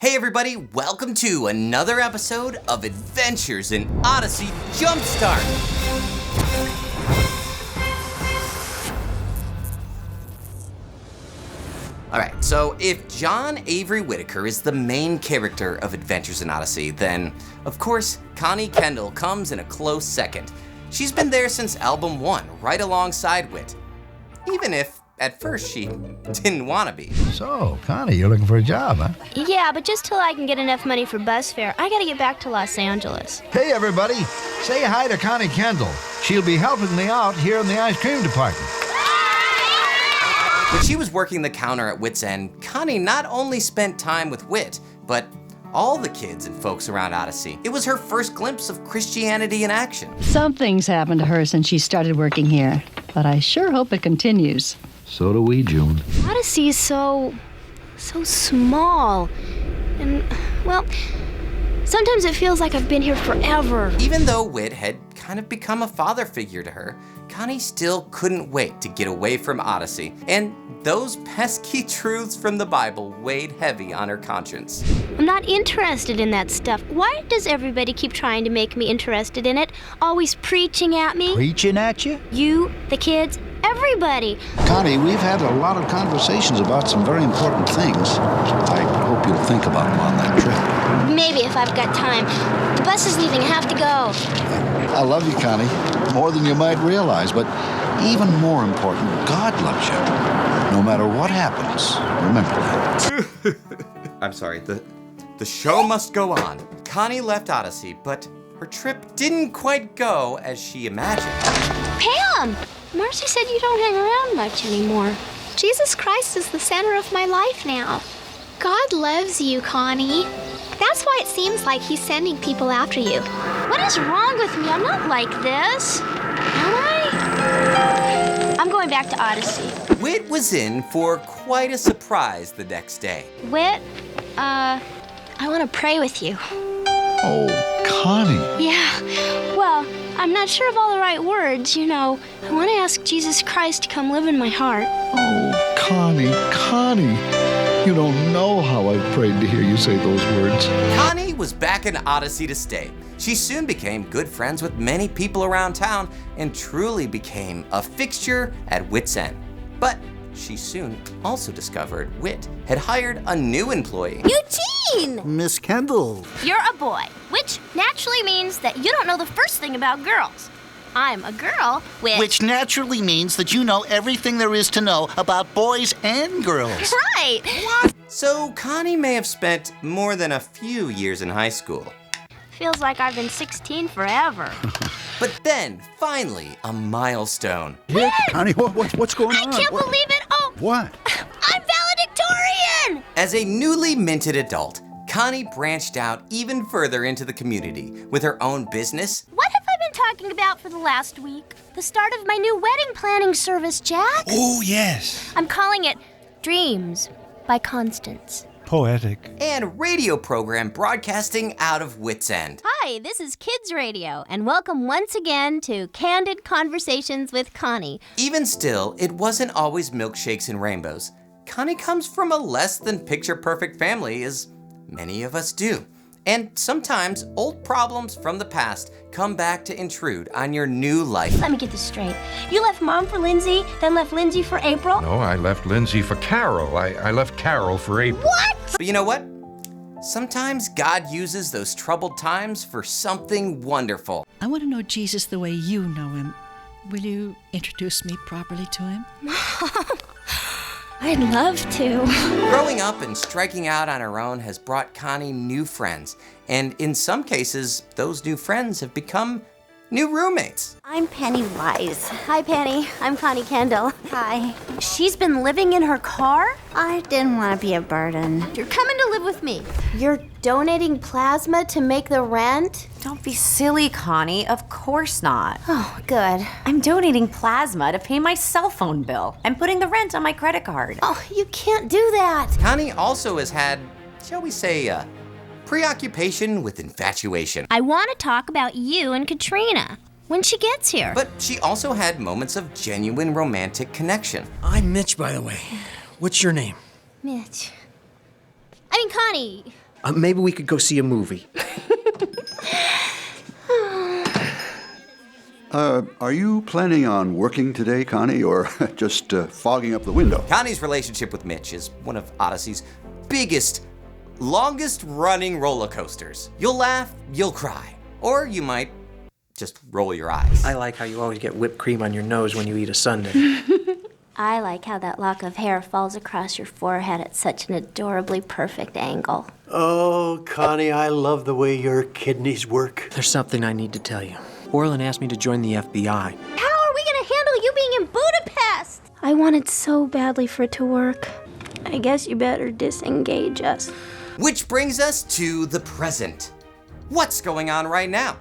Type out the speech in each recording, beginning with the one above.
Hey everybody, welcome to another episode of Adventures in Odyssey Jumpstart. Alright, so if John Avery Whitaker is the main character of Adventures in Odyssey, then, of course, Connie Kendall comes in a close second. She's been there since album 1, right alongside Whit. Even if, at first, she didn't want to be. So, Connie, you're looking for a job, huh? Yeah, but just till I can get enough money for bus fare, I gotta get back to Los Angeles. Hey, everybody. Say hi to Connie Kendall. She'll be helping me out here in the ice cream department. When she was working the counter at Whit's End, Connie not only spent time with Whit, but all the kids and folks around Odyssey. It was her first glimpse of Christianity in action. Something's happened to her since she started working here, but I sure hope it continues. So do we, June. Odyssey is so small. And, well, sometimes it feels like I've been here forever. Even though Whit had kind of become a father figure to her, Connie still couldn't wait to get away from Odyssey. And those pesky truths from the Bible weighed heavy on her conscience. I'm not interested in that stuff. Why does everybody keep trying to make me interested in it? Always preaching at me? Preaching at you? You, the kids, everybody. Connie, we've had a lot of conversations about some very important things. I hope you'll think about them on that trip. Maybe if I've got time. The bus is leaving. I have to go. I love you, Connie, more than you might realize, but even more important, God loves you. No matter what happens, remember that. I'm sorry, the show must go on. Connie left Odyssey, but her trip didn't quite go as she imagined. Pam! Marcy said you don't hang around much anymore. Jesus Christ is the center of my life now. God loves you, Connie. That's why it seems like he's sending people after you. What is wrong with me? I'm not like this. Am I? I'm going back to Odyssey. Whit was in for quite a surprise the next day. Whit, I want to pray with you. Oh, Connie. Yeah, well, I'm not sure of all the right words, you know. I want to ask Jesus Christ to come live in my heart. Oh, Connie. You don't know how I've prayed to hear you say those words. Connie was back in Odyssey to stay. She soon became good friends with many people around town and truly became a fixture at Whit's End. But she soon also discovered Whit had hired a new employee. Eugene! Miss Kendall. You're a boy, which naturally means that you don't know the first thing about girls. I'm a girl, Which naturally means that you know everything there is to know about boys and girls. Right! So Connie may have spent more than a few years in high school. Feels like I've been 16 forever. But then, finally, a milestone. Hey, Connie, what's going on? I can't believe it! Oh! What? I'm valedictorian! As a newly minted adult, Connie branched out even further into the community with her own business. What have I been talking about for the last week? The start of my new wedding planning service, Jack. Oh, yes. I'm calling it Dreams by Constance. Poetic. And radio program broadcasting out of Whit's End. Hi, this is Kids Radio, and welcome once again to Candid Conversations with Connie. Even still, it wasn't always milkshakes and rainbows. Connie comes from a less than picture-perfect family, as many of us do. And sometimes old problems from the past come back to intrude on your new life. Let me get this straight. You left Mom for Lindsay, then left Lindsay for April? No, I left Lindsay for Carol. I left Carol for April. What? But you know what? Sometimes God uses those troubled times for something wonderful. I want to know Jesus the way you know him. Will you introduce me properly to him? I'd love to. Growing up and striking out on her own has brought Connie new friends. And in some cases, those new friends have become new roommates. I'm Penny Wise. Hi, Penny. I'm Connie Kendall. Hi. She's been living in her car? I didn't want to be a burden. You're coming to live with me. You're donating plasma to make the rent? Don't be silly, Connie. Of course not. Oh, good. I'm donating plasma to pay my cell phone bill and putting the rent on my credit card. Oh, you can't do that. Connie also has had, shall we say, preoccupation with infatuation. I want to talk about you and Katrina when she gets here. But she also had moments of genuine romantic connection. I'm Mitch, by the way. What's your name? Mitch. I mean, Connie. Maybe we could go see a movie. Are you planning on working today, Connie, or just fogging up the window? Connie's relationship with Mitch is one of Odyssey's biggest, longest running roller coasters. You'll laugh, you'll cry, or you might just roll your eyes. I like how you always get whipped cream on your nose when you eat a sundae. I like how that lock of hair falls across your forehead at such an adorably perfect angle. Oh, Connie, I love the way your kidneys work. There's something I need to tell you. Orlin asked me to join the FBI. How are we gonna handle you being in Budapest? I wanted so badly for it to work. I guess you better disengage us. Which brings us to the present. What's going on right now?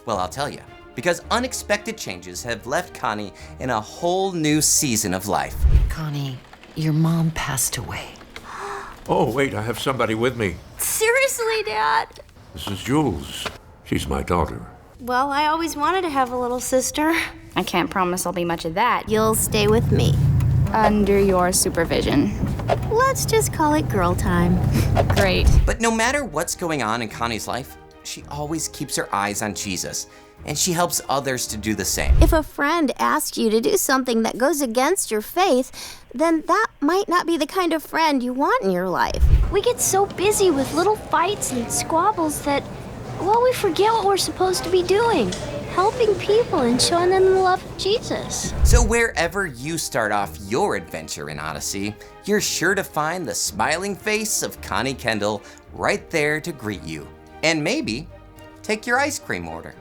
Well, I'll tell you. Because unexpected changes have left Connie in a whole new season of life. Connie, your mom passed away. Oh, wait, I have somebody with me. Seriously, Dad? This is Jules. She's my daughter. Well, I always wanted to have a little sister. I can't promise I'll be much of that. You'll stay with me. Under your supervision. Let's just call it girl time. Great. But no matter what's going on in Connie's life, she always keeps her eyes on Jesus, and she helps others to do the same. If a friend asks you to do something that goes against your faith, then that might not be the kind of friend you want in your life. We get so busy with little fights and squabbles that, well, we forget what we're supposed to be doing. Helping people and showing them the love of Jesus. So wherever you start off your adventure in Odyssey, you're sure to find the smiling face of Connie Kendall right there to greet you. And maybe take your ice cream order.